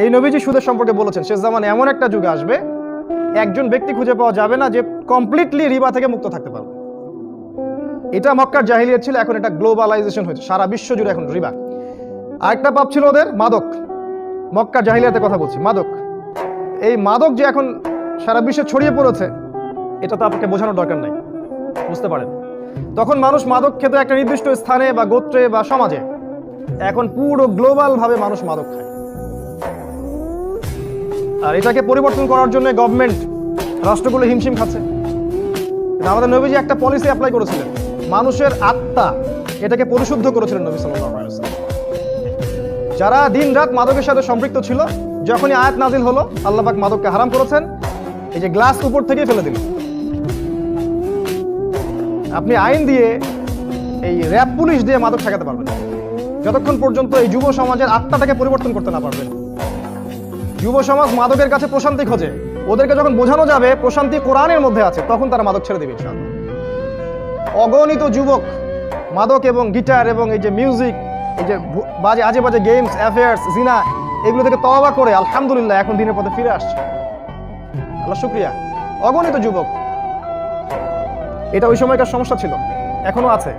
এই নবীজি সুদের সম্পর্কে বলেছেন, শেষ জামানে এমন একটা যুগে আসবে একজন ব্যক্তি খুঁজে পাওয়া যাবে না যে কমপ্লিটলি রিবা থেকে মুক্ত থাকতে পারবে। এটা মক্কার জাহিলিয়াত ছিল, এখন এটা গ্লোবালাইজেশন হয়েছে, সারা বিশ্ব জুড়ে এখন রিবা। আরেকটা পাপ ছিল ওদের মাদক। মক্কার জাহিলিয়াতের কথা বলছি, মাদক। এই মাদক যে এখন সারা বিশ্বে ছড়িয়ে পড়েছে, এটা তো আপনাকে বোঝানোর দরকার নাই, বুঝতে পারেন। তখন মানুষ মাদক খেত একটা নির্দিষ্ট স্থানে বা গোত্রে বা সমাজে, এখন পুরো গ্লোবাল ভাবে মানুষ মাদক খায়। আর এটাকে পরিবর্তন করার জন্য গভর্নমেন্ট, রাষ্ট্রগুলো হিমশিম খাচ্ছে। আমাদের নবীজি একটা পলিসি অ্যাপ্লাই করেছিলেন, মানুষের আত্মা এটাকে পরিশুদ্ধ করেছিলেন নবী সাল্লাল্লাহু আলাইহি ওয়াসাল্লাম। যারা দিন রাত মাদকের সাথে সম্পৃক্ত ছিল, যখনই আয়াত নাজিল হলো আল্লাহ পাক মাদককে হারাম করেছেন, এই যে গ্লাস উপর থেকে ফেলে দিলেন। আপনি আইন দিয়ে, এই র‍্যাব পুলিশ দিয়ে মাদক ঠেকাতে পারবেন না, যতক্ষণ পর্যন্ত এই যুব সমাজের আত্মাটাকে পরিবর্তন করতে না পারবেন। যুব সমাজ মাদকের কাছে প্রশান্তি খোঁজে, ওদেরকে যখন বোঝানো যাবে প্রশান্তি কোরআনের মধ্যে আছে, তখন তারা মাদক ছেড়ে দেবে ইনশাআল্লাহ। অগণিত যুবক মাদক এবং গিটার এবং এই যে মিউজিক, এই যে বাজে আজে বাজে গেমস, অ্যাফেয়ার্স, জিনা, এগুলো থেকে তওবা করে আলহামদুলিল্লাহ এখন দিনের পথে ফিরে আসছে। আল্লাহ শুকরিয়া। অগণিত যুবক। এটা ওই সময়কার সমস্যা ছিল, এখনো আছে।